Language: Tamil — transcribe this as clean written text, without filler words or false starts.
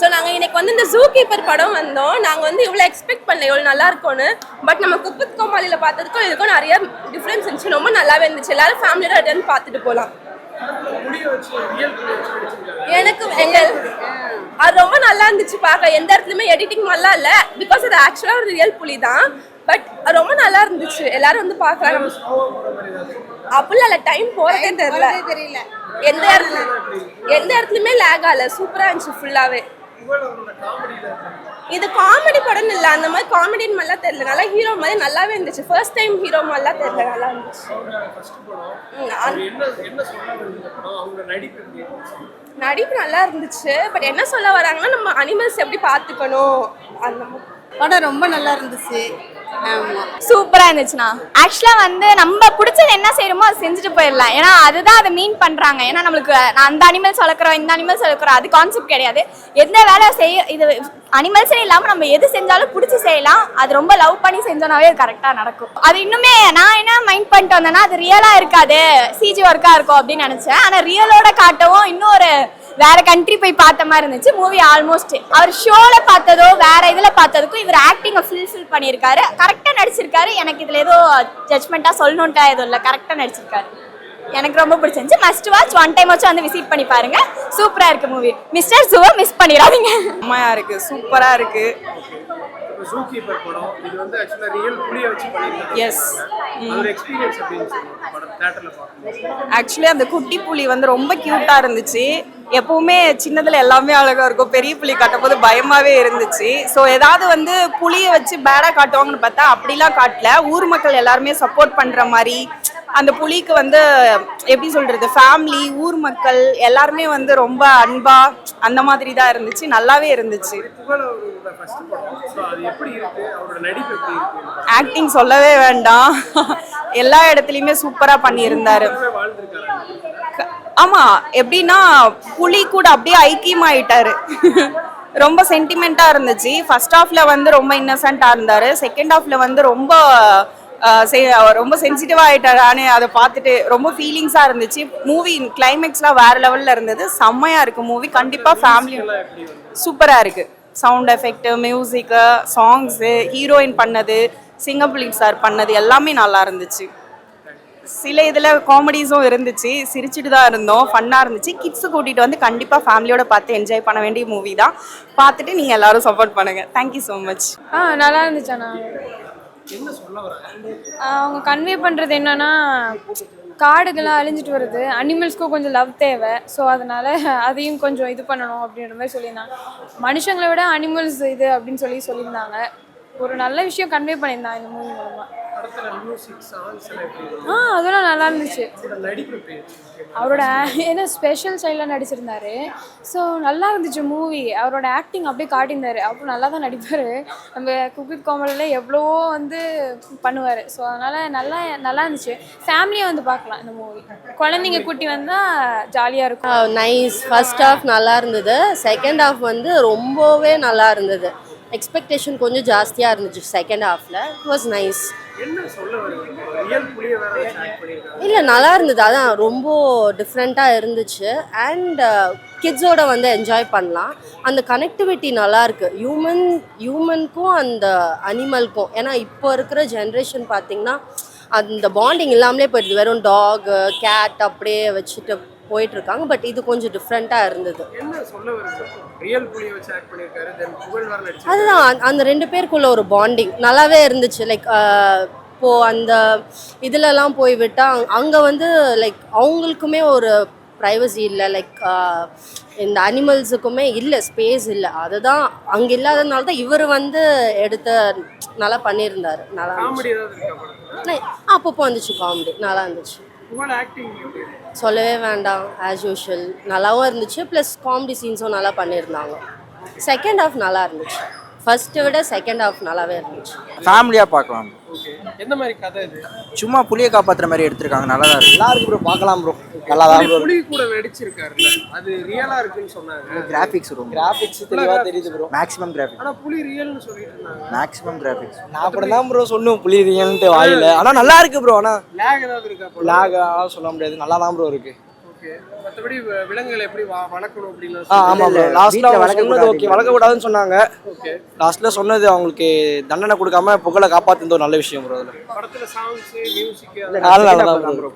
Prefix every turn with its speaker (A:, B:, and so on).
A: ஸோ நாங்கள் இன்னைக்கு வந்து இந்த ஜூ கீப்பர் படம் வந்தோம். நாங்கள் வந்து இவ்வளோ எக்ஸ்பெக்ட் பண்ணல இவ்வளோ நல்லா இருக்கும்னு. பட் நம்ம குக்வித் கோமாளியில் பார்த்ததுக்கும் இதுக்கும் நிறைய டிஃப்ரென்ஸ் இருந்துச்சு. ரொம்ப நல்லாவே இருந்துச்சு. எல்லாரும் ஃபேமிலியோட அட்டன் பார்த்துட்டு போகலாம். எனக்கு அது ரொம்ப நல்லா இருந்துச்சு பார்க்க. எந்த இடத்துலையுமே எடிட்டிங் நல்லா இல்லை. பிகாஸ் அது ஆக்சுவலாக ஒரு ரியல் புலி தான். பட் ரொம்ப நல்லா இருந்துச்சு. எல்லாரும் வந்து பார்க்கலாம். அப்படிலாம் இல்லை, டைம் போகிறதே தெரியல. எந்த இடத்துலையுமே லேக் ஆகல. சூப்பராக இருந்துச்சு ஃபுல்லாகவே. இது காமெடி படம் இல்லை, அந்த மாதிரி காமெடின்னு மாதிரிலாம் தெரியல. நல்லா ஹீரோ மாதிரி நல்லாவே இருந்துச்சு. ஃபர்ஸ்ட் டைம் ஹீரோ மாதிரிலாம் தெரியல, நல்லா இருந்துச்சு. நடிப்பு நல்லா இருந்துச்சு. பட் என்ன சொல்ல வராங்கன்னா நம்ம அனிமல்ஸ் எப்படி பார்த்துக்கணும் அந்த
B: படம் ரொம்ப நல்லா இருந்துச்சு.
C: சூப்பரா இருந்துச்சுண்ணா. ஆக்சுவலா வந்து நம்ம பிடிச்சது என்ன செய்யறோமோ அதை செஞ்சுட்டு போயிடலாம். ஏன்னா அதுதான் அதை மீன் பண்றாங்க. ஏன்னா நம்மளுக்கு அந்த அனிமல்ஸ் வளர்க்குறோம் இந்த அனிமல்ஸ் வளர்க்குறோம் அது கான்செப்ட் கிடையாது. எந்த வேலை செய்ய இது அனிமல்ஸே இல்லாமல் நம்ம எது செஞ்சாலும் பிடிச்சி செய்யலாம். அது ரொம்ப லவ் பண்ணி செஞ்சோம்னாவே அது கரெக்டாக நடக்கும். அது இன்னுமே நான் என்ன மைண்ட் பண்ணிட்டு வந்தேன்னா அது ரியலாக இருக்காது, சிஜி ஒர்க்காக இருக்கும் அப்படின்னு நினச்சேன். ஆனால் ரியலோட காட்டவும் இன்னொரு வேற கண்ட்ரி போய் பார்த்த மாதிரி இருந்துச்சு மூவி. ஆல்மோஸ்ட் அவர் ஷோல பார்த்ததோ வேற இதுல பார்த்ததுக்கும் இவர் ஆக்டிங்கை ஃபுல்ஃபில் பண்ணியிருக்காரு. கரெக்டாக நடிச்சிருக்காரு. எனக்கு இதுல ஏதோ ஜட்மெண்ட்டாக சொல்லணுன்ட்டா எதுவும் இல்லை, கரெக்டாக நடிச்சிருக்காரு. எனக்கு ரொம்ப பிடிச்சிருந்துச்சு. Must watch. ஒன் டைம் வச்சு வந்து விசிட் பண்ணி பாருங்க. சூப்பரா இருக்கு மூவி. மிஸ்டர் ஜூவை மிஸ் பண்ணிடாதீங்க.
B: அம்மையா இருக்கு, சூப்பரா இருக்கு.
D: ஜூ கீப்பர் படம் இது வந்து एक्चुअली ரியல் புலியை வச்சு பண்ணிருக்காங்க.
B: எஸ்,
D: அதோட எக்ஸ்பீரியன்ஸ் எப்படி இருந்துச்சு படம் தியேட்டர்ல பாக்கும்போது?
B: ஆக்சுவலி அந்த குட்டி புலி வந்து ரொம்ப கியூட்டா இருந்துச்சு. எப்பவுமே சின்னதுல எல்லாமே அழகா இருக்கும். பெரிய புலி காட்டும்போது பயமாவே இருந்துச்சு. ஸோ ஏதாவது வந்து புலியை வச்சு பேடா காட்டுவாங்கன்னு பார்த்தா அப்படிலாம் காட்டல. ஊர் மக்கள் எல்லாருமே சப்போர்ட் பண்ற மாதிரி அந்த புலிக்கு வந்து எப்படி சொல்றது, ஃபேமிலி ஊர் மக்கள் எல்லாருமே வந்து ரொம்ப அன்பா அந்த மாதிரி தான் இருந்துச்சு. நல்லாவே இருந்துச்சு. ஆக்டிங் சொல்லவே வேண்டாம். எல்லா இடத்துலயுமே சூப்பரா பண்ணியிருந்தாரு. ஆமா, எப்படின்னா புலி கூட அப்படியே ஐக்கியமாயிட்டாரு. ரொம்ப சென்டிமெண்டா இருந்துச்சு. ஃபர்ஸ்ட் ஹாஃப்ல வந்து ரொம்ப இன்னசென்ட்டா இருந்தாரு. செகண்ட் ஹாஃப்ல வந்து ரொம்ப சென்சிட்டிவா ஆயிட்டாரு. அதை பார்த்துட்டு ரொம்ப ஃபீலிங்ஸா இருந்துச்சு. மூவி கிளைமேக்ஸ்லாம் வேற லெவல்ல இருந்தது. செம்மையா இருக்கு மூவி. கண்டிப்பா ஃபேமிலி சூப்பரா இருக்கு. Sound effect, music, songs, heroine பண்ணது, சிங்கப்புலி சார் பண்ணது எல்லாமே நல்லா இருந்துச்சு. சில இதில் காமெடிஸும் இருந்துச்சு. சிரிச்சுட்டு தான் இருந்தோம். ஃபன்னாக இருந்துச்சு. கிட்ஸு கூட்டிகிட்டு வந்து கண்டிப்பாக ஃபேமிலியோட பார்த்து என்ஜாய் பண்ண வேண்டிய மூவி தான். பார்த்துட்டு நீங்கள் எல்லாரும் சப்போர்ட் பண்ணுங்கள். Thank you so much.
E: நல்லா இருந்துச்சு. அவங்க கன்வே பண்ணுறது என்னன்னா காடுகள்லாம் அழிஞ்சிட்டு வருது, அனிமல்ஸ்க்கும் கொஞ்சம் லவ் தேவை. ஸோ அதனால அதையும் கொஞ்சம் இது பண்ணணும் அப்படின்ற மாதிரி சொல்லியிருந்தாங்க. மனுஷங்களை விட அனிமல்ஸ் இது அப்படின்னு சொல்லியிருந்தாங்க. ஒரு நல்ல விஷயம் கன்வே பண்ணியிருந்தாங்க இந்த மூவி மூலமா. அதெல்லாம் நல்லா இருந்துச்சு. அவரோட ஏன்னா ஸ்பெஷல் ஸ்டைலில் நடிச்சிருந்தாரு. ஸோ நல்லா இருந்துச்சு மூவி. அவரோட ஆக்டிங் அப்படியே காட்டியிருந்தாரு. அப்புறம் நல்லா தான் நடிப்பார். நம்ம குக்வித் கோமாளியில் எவ்வளவோ வந்து பண்ணுவார். ஸோ அதனால் நல்லா இருந்துச்சு. ஃபேமிலியாக வந்து பார்க்கலாம் இந்த மூவி. குழந்தைங்க கூட்டி வந்தால் ஜாலியாக இருக்கும்.
F: நைஸ். ஃபர்ஸ்ட் ஹாஃப் நல்லா இருந்தது. செகண்ட் ஹாஃப் வந்து ரொம்பவே நல்லா இருந்தது. எக்ஸ்பெக்டேஷன் கொஞ்சம் ஜாஸ்தியாக இருந்துச்சு செகண்ட் ஹாஃபில். It was nice. இல்லை நல்லா இருந்தது. அதான் ரொம்ப டிஃப்ரெண்ட்டாக இருந்துச்சு. அண்ட் கிட்ஸோட வந்து என்ஜாய் பண்ணலாம். அந்த கனெக்டிவிட்டி நல்லாயிருக்கு. ஹியூமனுக்கும் அந்த அனிமலுக்கும். ஏன்னா இப்போ இருக்கிற ஜென்ரேஷன் பார்த்திங்கன்னா அந்த பாண்டிங் இல்லாமலே போயிடுது. வெறும் டாகு கேட் அப்படியே வச்சுட்டு போயிட்டுருக்காங்க. பட் இது கொஞ்சம் டிஃப்ரெண்ட்டாக இருந்தது. அதுதான் அந்த ரெண்டு பேருக்குள்ள ஒரு பாண்டிங் நல்லாவே இருந்துச்சு. லைக் இப்போது அந்த இதிலலாம் போய் விட்டால் அங்கே வந்து லைக் அவங்களுக்குமே ஒரு ப்ரைவசி இல்லை. லைக் இந்த அனிமல்ஸுக்குமே இல்லை, ஸ்பேஸ் இல்லை. அதுதான் அங்கே இல்லாததுனால தான் இவர் வந்து எடுத்து நல்லா பண்ணியிருந்தார். நல்லா அப்பப்போ வந்துச்சு காமெடி. நல்லா இருந்துச்சு. சொல்லவே வேண்டாம். ஆஸ் யூஷுவல் நல்லாவும் இருந்துச்சு. ப்ளஸ் காமெடி சீன்ஸும் நல்லா பண்ணியிருந்தாங்க. செகண்ட் ஹாஃப் நல்லா இருந்துச்சு. ஃபர்ஸ்ட்டை விட செகண்ட் ஹாஃப் நல்லாவே இருந்துச்சு.
G: ஃபேமிலியாக பார்க்கலாம்.
D: எந்த மாதிரி கதை இது?
G: சும்மா புலியை காப்பாற்றுற மாதிரி எடுத்திருக்காங்க. நல்லா தான் இருக்கு.
H: நல்லா இருக்கு ப்ரோ. பார்க்கலாம் ப்ரோ. நல்லா தான் ப்ரோ.
D: புலி கூட நடிச்சிருக்காருல்ல, அது ரியலா இருக்குன்னு சொன்னாங்க.
G: கிராஃபிக்ஸ்
H: தெளிவாக தெரியுது ப்ரோ.
G: Maximum graphics.
D: ஆனா புலி ரியல்னு சொல்லிட்டு இருந்தாங்க.
G: Maximum graphics.
H: நான் அப்படி தான் ப்ரோ சொன்னேன் புலி ரியல்ன்ட்டு வாயில. ஆனால் நல்லா இருக்கு ப்ரோ. ஆனால்
D: லேக் ஏதாவது இருக்கா?
H: லேக் சொல்ல முடியாது. நல்லா தான் ப்ரோ இருக்கு.
D: ஓகே மற்றபடி விலங்குகளை எப்படி வளர்க்கணும் அப்படின்னு
H: ஆமா ப்ரோ லாஸ்ட்ல அவங்க சொன்னது ஓகே வளர்க்கக்கூடாதுன்னு சொன்னாங்க.
D: ஓகே
H: லாஸ்ட்ல சொன்னது அவங்களுக்கு தண்டனை கொடுக்காம புகழை காப்பாத்துறது ஒரு நல்ல விஷயம் ப்ரோ. அதில்
D: படத்துல சாங்ஸ் மியூசிக்
H: நல்லா தான் ப்ரோ.